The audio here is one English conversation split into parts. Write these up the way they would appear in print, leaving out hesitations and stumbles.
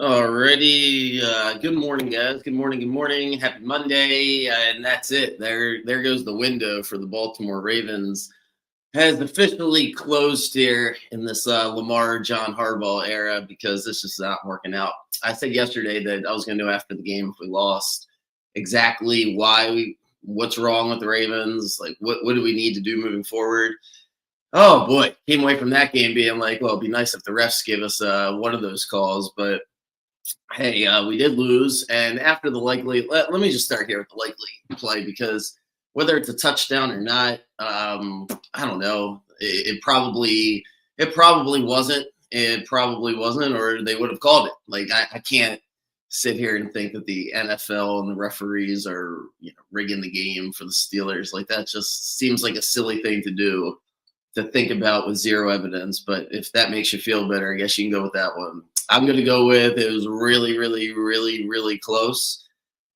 Alrighty. Good morning, guys. Good morning. Good morning. Happy Monday. And that's it. There goes the window for the Baltimore Ravens. Has officially closed here in this Lamar John Harbaugh era because this is not working out. I said yesterday that I was going to know after the game if we lost exactly what's wrong with the Ravens, like what do we need to do moving forward. Oh boy, came away from that game being like, well, it'd be nice if the refs give us one of those calls, but hey, we did lose, and after the likely, let me just start here with the likely play because whether it's a touchdown or not, I don't know. It probably wasn't. It probably wasn't, or they would have called it. Like I can't sit here and think that the NFL and the referees are rigging the game for the Steelers. Like that just seems like a silly thing to do to think about with zero evidence. But if that makes you feel better, I guess you can go with that one. I'm going to go with it was really, really, really, really close.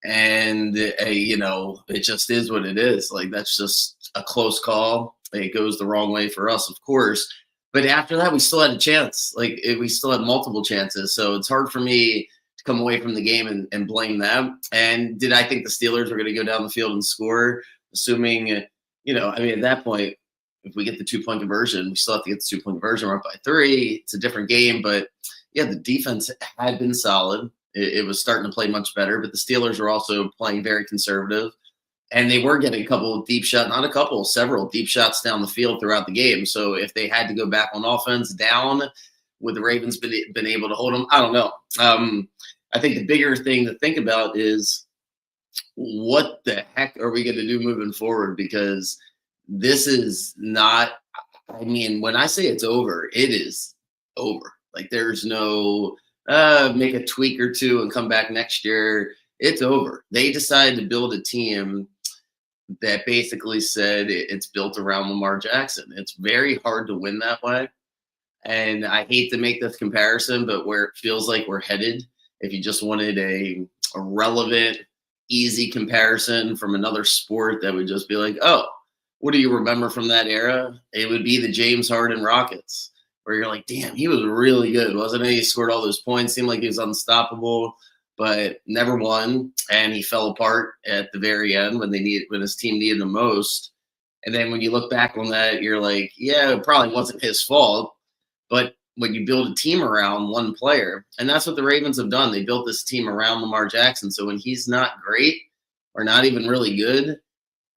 And, it just is what it is. Like, that's just a close call. It goes the wrong way for us, of course. But after that, we still had a chance. We still had multiple chances. So it's hard for me to come away from the game and blame them. And did I think the Steelers were going to go down the field and score, assuming, at that point, if we get the 2 point conversion, we still have to get the 2 point conversion. We're up by 3. It's a different game, but yeah, the defense had been solid. It was starting to play much better, but the Steelers were also playing very conservative, and they were getting a couple of deep shots, not a couple, several deep shots down the field throughout the game. So if they had to go back on offense down, would the Ravens been able to hold them? I don't know. I think the bigger thing to think about is what the heck are we going to do moving forward? Because this is not, I mean, when I say it's over, it is over. Like there's no make a tweak or two and come back next year. It's over. They decided to build a team that basically said it's built around Lamar Jackson. It's very hard to win that way. And I hate to make this comparison, but where it feels like we're headed, if you just wanted a relevant, easy comparison from another sport that would just be like, oh, what do you remember from that era? It would be the James Harden Rockets, where you're like, damn, he was really good, wasn't he? He scored all those points, seemed like he was unstoppable, but never won. And he fell apart at the very end when his team needed him most. And then when you look back on that, you're like, yeah, it probably wasn't his fault. But when you build a team around one player, and that's what the Ravens have done, they built this team around Lamar Jackson. So when he's not great or not even really good,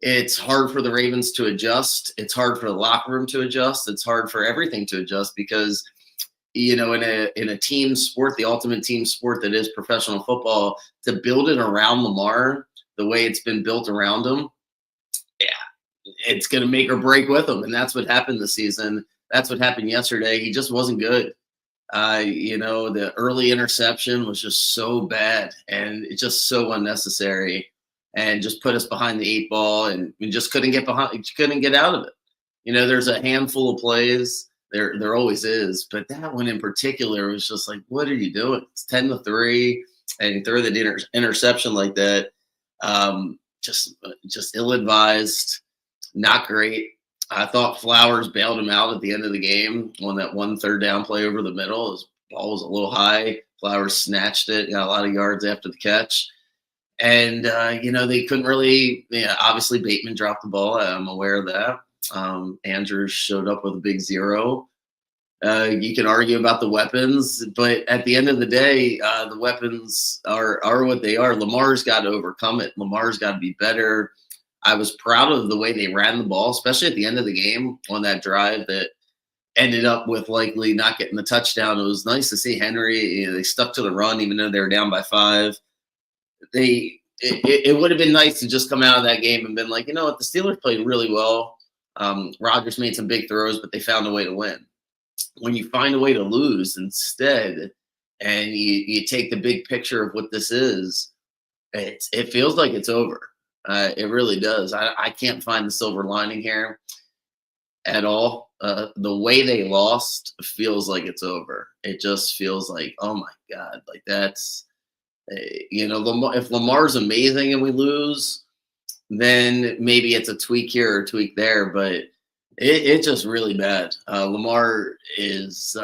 it's hard for the Ravens to adjust. It's hard for the locker room to adjust. It's hard for everything to adjust because, in a team sport, the ultimate team sport that is professional football, to build it around Lamar the way it's been built around him, yeah, it's going to make or break with him. And that's what happened this season. That's what happened yesterday. He just wasn't good. The early interception was just so bad and it's just so unnecessary and just put us behind the 8 ball and we just couldn't get out of it. There's a handful of plays. There always is, but that one in particular was just like, what are you doing? It's 10-3 and you throw the interception like that. Just ill-advised, not great. I thought Flowers bailed him out at the end of the game on that 1 third down play over the middle. His ball was a little high. Flowers snatched it, got a lot of yards after the catch. And, they couldn't really, obviously Bateman dropped the ball. I'm aware of that. Andrews showed up with a big 0. You can argue about the weapons, but at the end of the day, the weapons are what they are. Lamar's got to overcome it. Lamar's got to be better. I was proud of the way they ran the ball, especially at the end of the game on that drive that ended up with likely not getting the touchdown. It was nice to see Henry. They stuck to the run, even though they were down by 5. It would have been nice to just come out of that game and been like, you know what, the Steelers played really well. Rodgers made some big throws, but they found a way to win. When you find a way to lose instead, and you take the big picture of what this is, it feels like it's over. It really does. I can't find the silver lining here at all. The way they lost feels like it's over. It just feels like, oh my God, like that's, if Lamar's amazing and we lose, then maybe it's a tweak here or a tweak there, but it's just really bad. Lamar is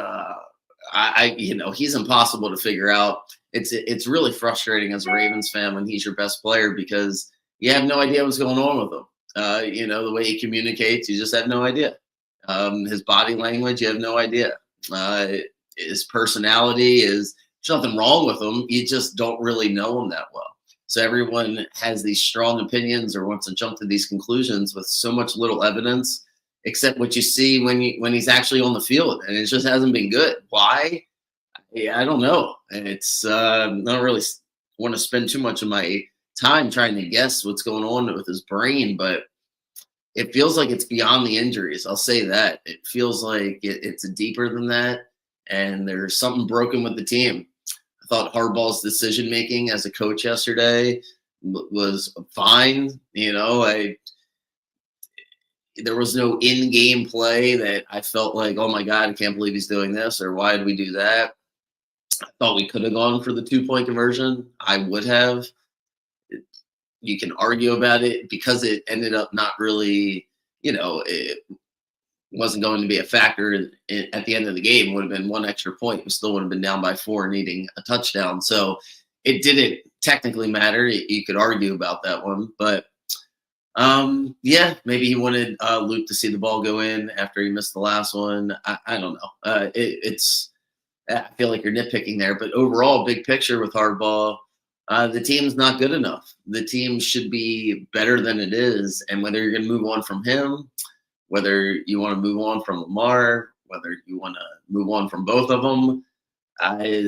he's impossible to figure out. It's really frustrating as a Ravens fan when he's your best player because you have no idea what's going on with him. The way he communicates, you just have no idea. His body language, you have no idea. His personality is there's nothing wrong with him. You just don't really know him that well. So everyone has these strong opinions or wants to jump to these conclusions with so much little evidence, except what you see when he's actually on the field, and it just hasn't been good. Why? Yeah, I don't know. And it's not really want to spend too much of my time trying to guess what's going on with his brain, but it feels like it's beyond the injuries. I'll say that. It feels like it's deeper than that, and there's something broken with the team. I thought Harbaugh's decision making as a coach yesterday was fine. There was no in-game play that I felt like, oh my God, I can't believe he's doing this, or why did we do that? I thought we could have gone for the 2-point conversion. I would have. You can argue about it because it ended up not really, it wasn't going to be a factor at the end of the game. It would have been one extra point. We still would have been down by 4 needing a touchdown. So it didn't technically matter. You could argue about that one. But, maybe he wanted Luke to see the ball go in after he missed the last one. I don't know. I feel like you're nitpicking there. But overall, big picture with Harbaugh, the team's not good enough. The team should be better than it is. And whether you're going to move on from him, whether you want to move on from Lamar, whether you want to move on from both of them,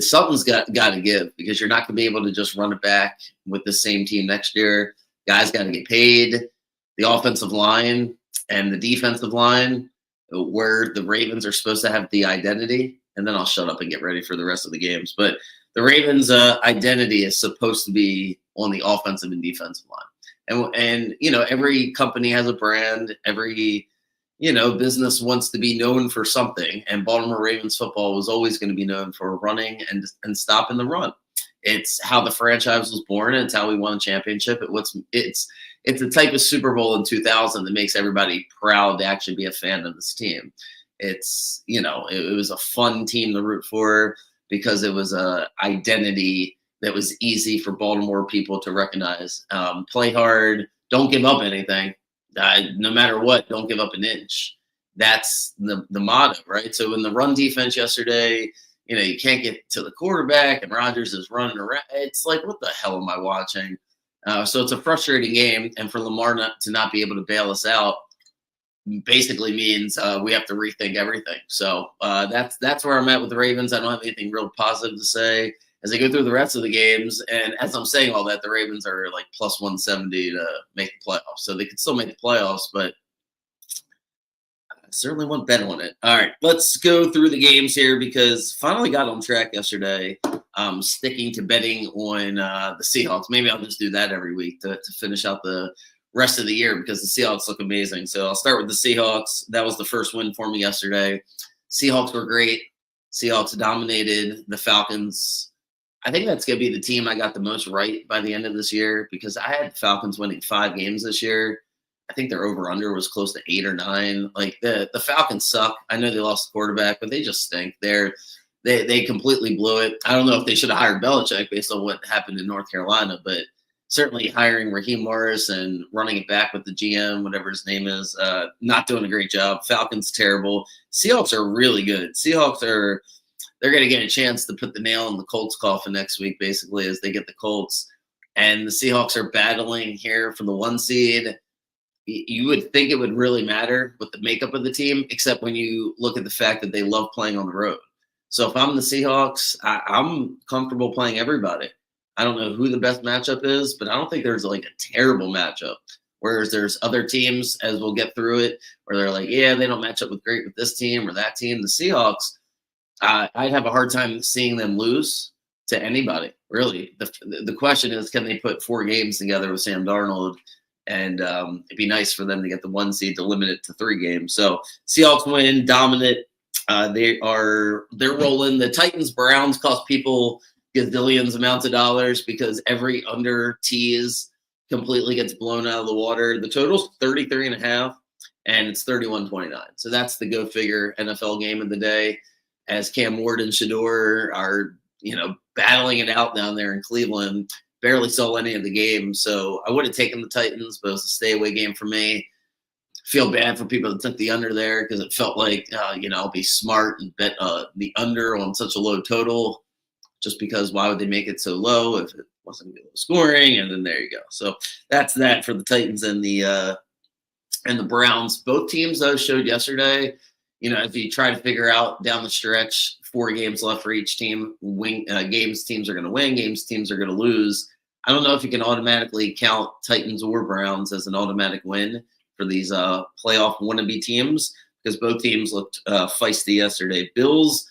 something's got to give because you're not going to be able to just run it back with the same team next year. Guys got to get paid. The offensive line and the defensive line, where the Ravens are supposed to have the identity, and then I'll shut up and get ready for the rest of the games. But the Ravens' identity is supposed to be on the offensive and defensive line. And every company has a brand. Every, business wants to be known for something. And Baltimore Ravens football was always going to be known for running and stopping the run. It's how the franchise was born. And it's how we won a championship. It's the type of Super Bowl in 2000 that makes everybody proud to actually be a fan of this team. It's, it was a fun team to root for, because it was a identity that was easy for Baltimore people to recognize. Play hard, don't give up anything. No matter what, don't give up an inch. That's the motto, right? So in the run defense yesterday, you can't get to the quarterback and Rodgers is running around. It's like, what the hell am I watching? So it's a frustrating game. And for Lamar to not be able to bail us out basically means we have to rethink everything. So that's where I'm at with the Ravens. I don't have anything real positive to say as I go through the rest of the games. And as I'm saying all that, the Ravens are like plus 170 to make the playoffs. So they could still make the playoffs, but I certainly won't bet on it. All right, let's go through the games here because finally got on track yesterday. Sticking to betting on the Seahawks. Maybe I'll just do that every week to finish out the rest of the year because the Seahawks look amazing. So I'll start with the Seahawks. That was the first win for me yesterday. Seahawks were great. Seahawks dominated the Falcons. I think that's going to be the team I got the most right by the end of this year because I had Falcons winning 5 games this year. I think their over-under was close to 8 or 9. Like the Falcons suck. I know they lost the quarterback, but they just stink. They completely blew it. I don't know if they should have hired Belichick based on what happened in North Carolina, but certainly hiring Raheem Morris and running it back with the GM, whatever his name is, not doing a great job. Falcons terrible. Seahawks are really good. They're going to get a chance to put the nail in the Colts' coffin next week, basically, as they get the Colts. And the Seahawks are battling here for the 1 seed. You would think it would really matter with the makeup of the team, except when you look at the fact that they love playing on the road. So if I'm the Seahawks, I'm comfortable playing everybody. I don't know who the best matchup is, but I don't think there's like a terrible matchup. Whereas there's other teams, as we'll get through it, where they're like, yeah, they don't match up great with this team or that team. The Seahawks, I'd have a hard time seeing them lose to anybody, really. The question is, can they put 4 games together with Sam Darnold? And it'd be nice for them to get the 1 seed to limit it to 3 games. So Seahawks win, dominant. They're rolling. The Titans-Browns cost people gazillions amounts of dollars because every under tease completely gets blown out of the water. The total's 33.5, and it's 31-29. So that's the go figure NFL game of the day. as Cam Ward and Shador are, battling it out down there in Cleveland. Barely saw any of the game, so I would have taken the Titans, but it was a stay away game for me. Feel bad for people that took the under there because it felt like, I'll be smart and bet the under on such a low total, just because why would they make it so low if it wasn't low scoring? And then there you go. So that's that for the Titans and the Browns. Both teams though showed yesterday, if you try to figure out down the stretch, 4 games left for each team, games teams are going to win, games teams are going to lose. I don't know if you can automatically count Titans or Browns as an automatic win for these playoff wannabe teams, because both teams looked feisty yesterday. Bills,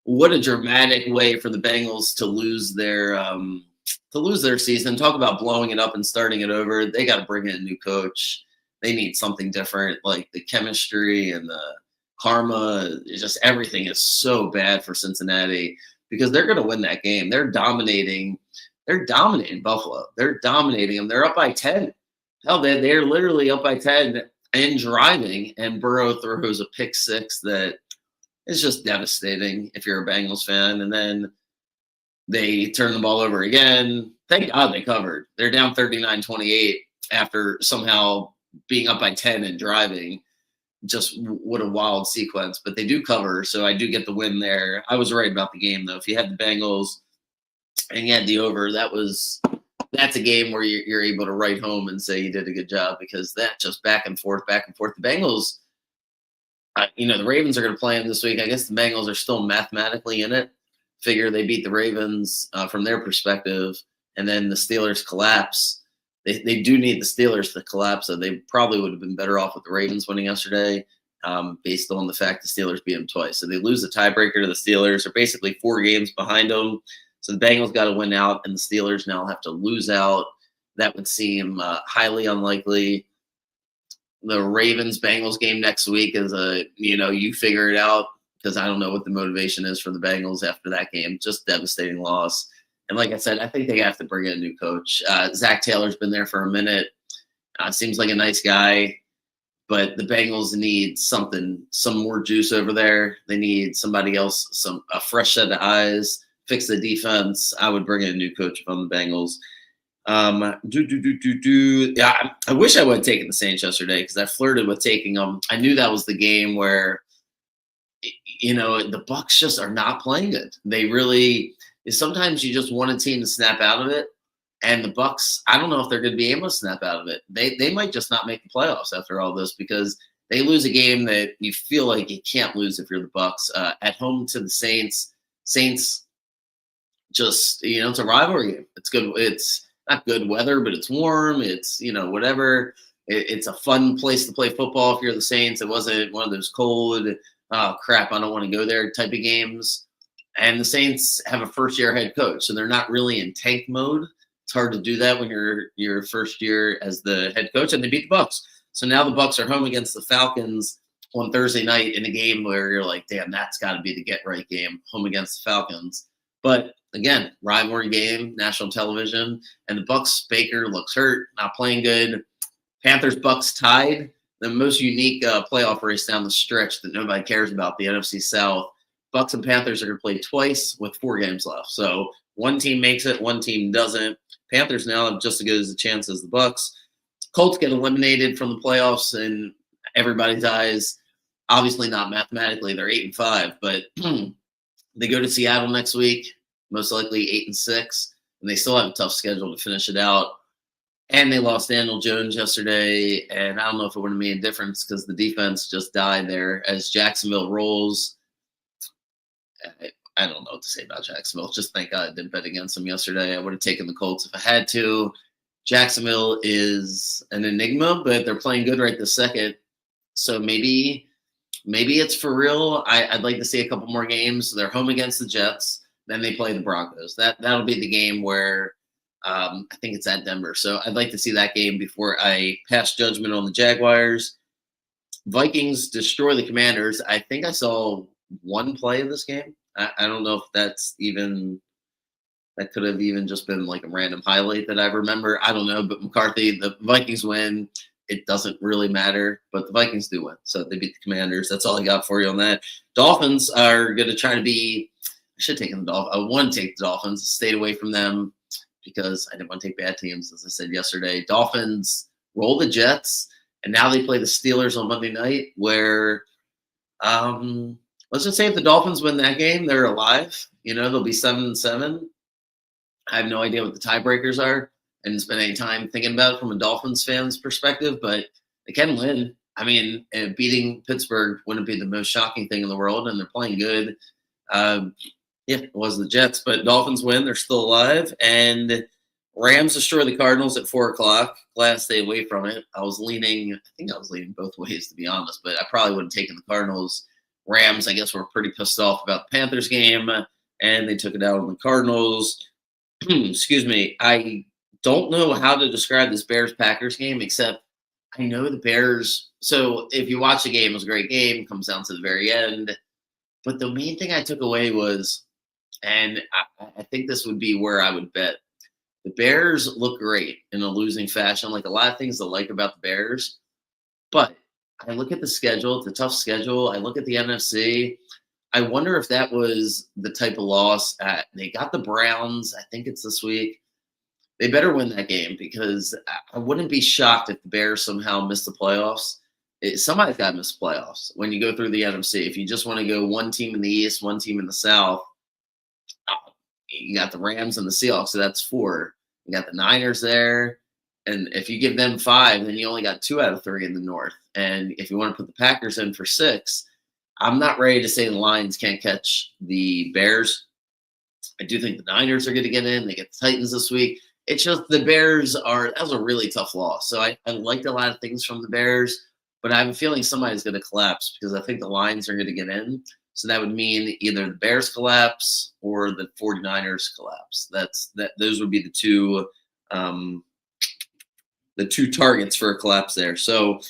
what a dramatic way for the Bengals to lose their season. Talk about blowing it up and starting it over. They got to bring in a new coach. They need something different, like the chemistry and the karma. Just everything is so bad for Cincinnati because they're going to win that game. They're dominating Buffalo. They're dominating them. They're up by 10. Hell, they're literally up by 10 and driving, and Burrow throws a pick six that is just devastating if you're a Bengals fan. And then they turn the ball over again. Thank God they covered. They're down 39-28 after somehow being up by 10 and driving. Just what a wild sequence. But they do cover, so I do get the win there. I was right about the game, though. If you had the Bengals and you had the over, that's a game where you're able to write home and say you did a good job, because that just back and forth. The Bengals, the Ravens are going to play them this week. I guess the Bengals are still mathematically in it. Figure they beat the Ravens from their perspective, and then the Steelers collapse. They do need the Steelers to collapse, so they probably would have been better off with the Ravens winning yesterday, based on the fact the Steelers beat them twice. So they lose the tiebreaker to the Steelers. They're basically 4 games behind them. So the Bengals got to win out, and the Steelers now have to lose out. That would seem highly unlikely. The Ravens-Bengals game next week is you figure it out, because I don't know what the motivation is for the Bengals after that game. Just devastating loss. And like I said, I think they have to bring in a new coach. Zach Taylor's been there for a minute. Seems like a nice guy, but the Bengals need some more juice over there. They need somebody else, a fresh set of eyes. Fix the defense. I would bring in a new coach if I'm the Bengals. Yeah, I wish I would have taken the Saints yesterday, because I flirted with taking them. I knew that was the game where, the Bucs just are not playing good. They really, sometimes you just want a team to snap out of it. And the Bucs, I don't know if they're going to be able to snap out of it. They might just not make the playoffs after all this, because they lose a game that you feel like you can't lose if you're the Bucs. At home to the Saints. Saints, just, it's a rivalry game. It's good. It's not good weather, but it's warm. It's, whatever. It's a fun place to play football if you're the Saints. It wasn't one of those cold, oh, crap, I don't want to go there type of games. And the Saints have a first-year head coach, so they're not really in tank mode. It's hard to do that when you're your first year as the head coach, and they beat the Bucs. So now the Bucs are home against the Falcons on Thursday night in a game where you're like, damn, that's got to be the get-right game, home against the Falcons. But again, rivalry game, national television, and the Bucs, Baker looks hurt, not playing good. Panthers, Bucs tied, the most unique playoff race down the stretch that nobody cares about, the NFC South. Bucs and Panthers are going to play twice with 4 games left. So one team makes it, one team doesn't. Panthers now have just as good as a chance as the Bucs. Colts get eliminated from the playoffs in everybody's eyes. Obviously not mathematically. They're 8-5, but they go to Seattle next week, most likely 8-6, and they still have a tough schedule to finish it out. And they lost Daniel Jones yesterday, and I don't know if it would have made a difference because the defense just died there as Jacksonville rolls. I don't know what to say about Jacksonville. Just thank God I didn't bet against them yesterday. I would have taken the Colts if I had to. Jacksonville is an enigma, but they're playing good right this second. So maybe it's for real. I'd like to see a couple more games. They're home against the Jets. Then they play the Broncos. That'll be the game where I think it's at Denver. So I'd like to see that game before I pass judgment on the Jaguars. Vikings destroy the Commanders. I think I saw one play of this game. I don't know if that could have even just been like a random highlight that I remember. I don't know, but McCarthy, the Vikings win. it doesn't really matter. But the Vikings do win, so they beat the Commanders. That's all I got for you on that. Dolphins are going to try to be. I should take the Dolphins. I want to take the Dolphins. Stayed away from them because I didn't want to take bad teams, as I said yesterday. Dolphins roll the Jets, and now they play the Steelers on Monday night. Where let's just say if the Dolphins win that game, they're alive. They'll be 7-7. I have no idea what the tiebreakers are. I didn't spend any time thinking about it from a Dolphins fan's perspective, but they can win. I mean, beating Pittsburgh wouldn't be the most shocking thing in the world, and they're playing good. It was the Jets, but Dolphins win. They're still alive. And Rams destroy the Cardinals at 4 o'clock. Glad to stay away from it. I think I was leaning both ways, to be honest, but I probably would have taken the Cardinals. Rams, I guess, were pretty pissed off about the Panthers game, and they took it out on the Cardinals. Excuse me. I don't know how to describe this Bears-Packers game, except I know the Bears. So if you watch the game, it was a great game. Comes down to the very end. But the main thing I took away was, and I think this would be where I would bet, the Bears look great in a losing fashion. Like a lot of things to like about the Bears. But I look at the schedule. It's a tough schedule. I look at the NFC. I wonder if that was the type of loss. They got the Browns. I think it's this week. They better win that game because I wouldn't be shocked if the Bears somehow miss the playoffs. Somebody's got to miss the playoffs when you go through the NFC. If you just want to go one team in the East, one team in the South, you got the Rams and the Seahawks, so that's 4. You got the Niners there. And if you give them 5, then you only got 2 out of 3 in the North. And if you want to put the Packers in for 6, I'm not ready to say the Lions can't catch the Bears. I do think the Niners are going to get in. They get the Titans this week. It's just the Bears that was a really tough loss. So I liked a lot of things from the Bears, but I have a feeling somebody's going to collapse because I think the Lions are going to get in. So that would mean either the Bears collapse or the 49ers collapse. Those would be the two targets for a collapse there. So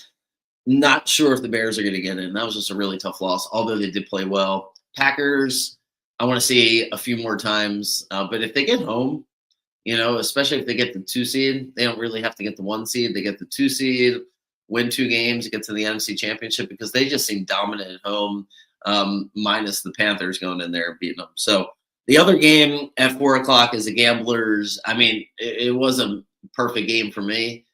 not sure if the Bears are going to get in. That was just a really tough loss, although they did play well. Packers, I want to see a few more times. But if they get home, especially if they get the 2 seed, they don't really have to get the 1 seed. They get the 2 seed, win 2 games, get to the NFC Championship because they just seem dominant at home, minus the Panthers going in there and beating them. So the other game at 4 o'clock is the Gamblers. I mean, it was a perfect game for me.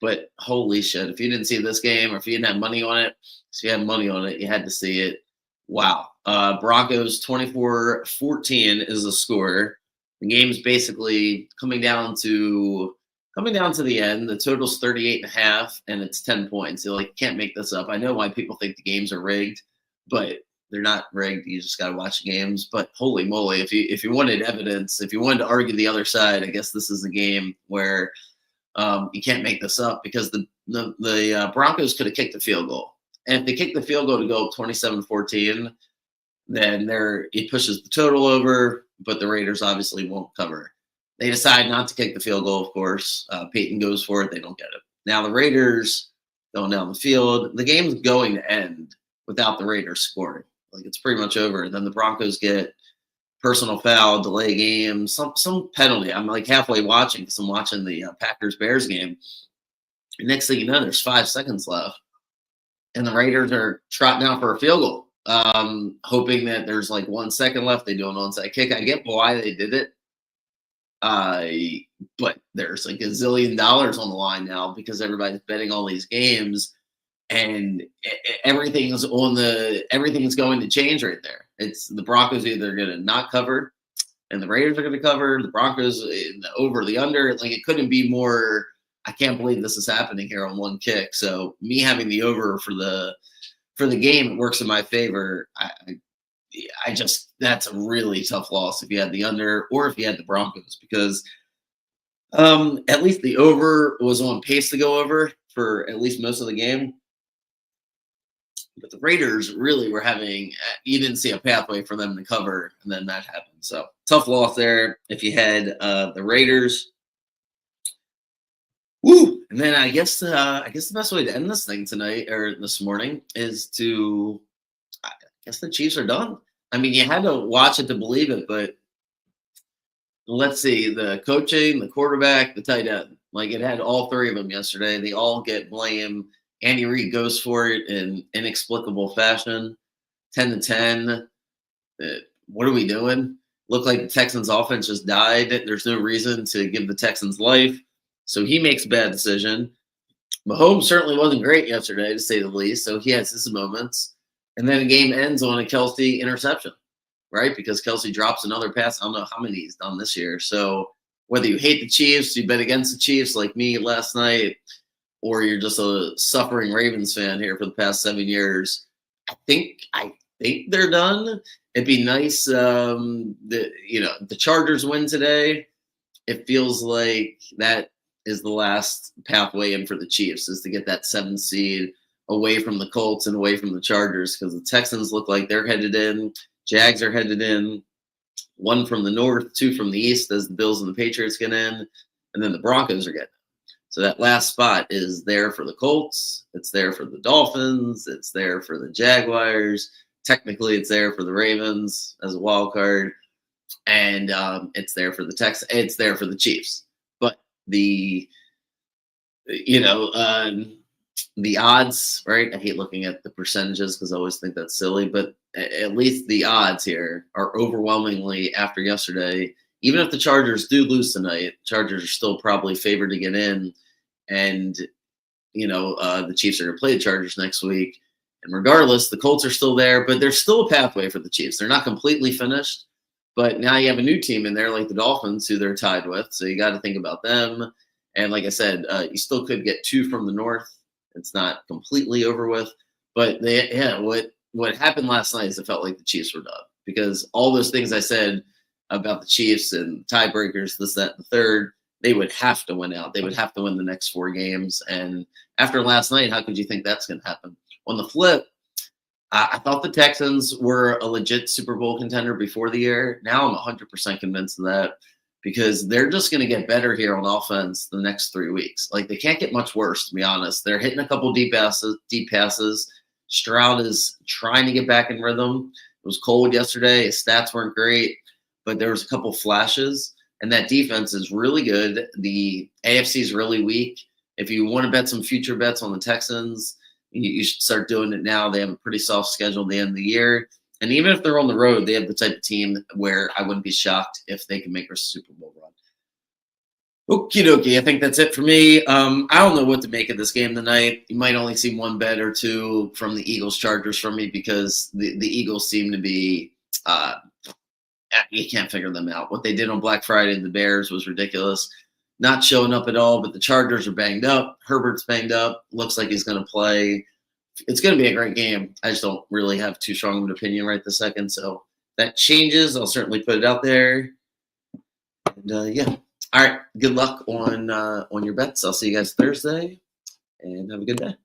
But holy shit, if you didn't see this game or if you didn't have money on it, you had to see it. Wow. Broncos 24-14 is the score. The game's basically coming down to the end. The total's 38.5, and it's 10 points. You can't make this up. I know why people think the games are rigged, but they're not rigged. You just got to watch the games. But holy moly, if you wanted evidence, if you wanted to argue the other side, I guess this is the game where you can't make this up because the Broncos could have kicked the field goal. And if they kick the field goal to go up 27-14, then it pushes the total over, but the Raiders obviously won't cover. They decide not to kick the field goal, of course. Peyton goes for it. They don't get it. Now the Raiders going down the field. The game's going to end without the Raiders scoring. It's pretty much over. Then the Broncos get personal foul, delay game, some penalty. I'm halfway watching because I'm watching the Packers-Bears game. Next thing you know, there's 5 seconds left. And the Raiders are trotting out for a field goal, hoping that there's 1 second left. They do an onside kick. I get why they did it. But there's $1 zillion on the line now because everybody's betting all these games. And everything's going to change right there. It's the Broncos either going to not cover, and the Raiders are going to cover. The Broncos over the under. It couldn't be more. I can't believe this is happening here on 1 kick. So me having the over for the game, it works in my favor. I just that's a really tough loss if you had the under or if you had the Broncos because at least the over was on pace to go over for at least most of the game. But the Raiders really were you didn't see a pathway for them to cover, and then that happened. So tough loss there if you had the Raiders. Woo! And then I guess the best way to end this thing tonight or this morning is I guess the Chiefs are done. I mean, you had to watch it to believe it, but let's see, the coaching, the quarterback, the tight end. Like it had all three of them yesterday. They all get blame. Andy Reid goes for it in inexplicable fashion. 10-10. What are we doing? Looked like the Texans' offense just died. There's no reason to give the Texans life. So he makes a bad decision. Mahomes certainly wasn't great yesterday, to say the least. So he has his moments. And then the game ends on a Kelsey interception, right? Because Kelsey drops another pass. I don't know how many he's done this year. So whether you hate the Chiefs, you bet against the Chiefs like me last night, or you're just a suffering Ravens fan here for the past 7 years, I think they're done. It'd be nice, the Chargers win today. It feels like that is the last pathway in for the Chiefs, is to get that 7 seed away from the Colts and away from the Chargers, because the Texans look like they're headed in. Jags are headed in. 1 from the north, 2 from the east as the Bills and the Patriots get in, and then the Broncos are getting in. So that last spot is there for the Colts. It's there for the Dolphins. It's there for the Jaguars. Technically, it's there for the Ravens as a wild card, and it's there for the Texans. It's there for the Chiefs. But the odds, right? I hate looking at the percentages because I always think that's silly, but at least the odds here are overwhelmingly, after yesterday, even if the Chargers do lose tonight, Chargers are still probably favored to get in. And, the Chiefs are going to play the Chargers next week. And regardless, the Colts are still there, but there's still a pathway for the Chiefs. They're not completely finished, but now you have a new team in there like the Dolphins, who they're tied with. So you got to think about them. And like I said, you still could get 2 from the north. It's not completely over with. But what happened last night is it felt like the Chiefs were done, because all those things I said about the Chiefs and tiebreakers, this, that, and the third, they would have to win out. They would have to win the next 4 games. And after last night, how could you think that's going to happen? On the flip, I thought the Texans were a legit Super Bowl contender before the year. Now I'm 100% convinced of that, because they're just going to get better here on offense the next 3 weeks. Like, they can't get much worse, to be honest. They're hitting a couple deep passes. Stroud is trying to get back in rhythm. It was cold yesterday. His stats weren't great, but there was a couple flashes, and that defense is really good. The AFC is really weak. If you want to bet some future bets on the Texans, you should start doing it now. They have a pretty soft schedule at the end of the year. And even if they're on the road, they have the type of team where I wouldn't be shocked if they can make a Super Bowl run. Okie dokie. I think that's it for me. I don't know what to make of this game tonight. You might only see 1 bet or 2 from the Eagles-Chargers from me, because the Eagles seem to be you can't figure them out. What they did on Black Friday to the Bears was ridiculous. Not showing up at all, but the Chargers are banged up. Herbert's banged up. Looks like he's going to play. It's going to be a great game. I just don't really have too strong of an opinion right this second. So that changes. I'll certainly put it out there. And yeah. All right. Good luck on your bets. I'll see you guys Thursday, and have a good day.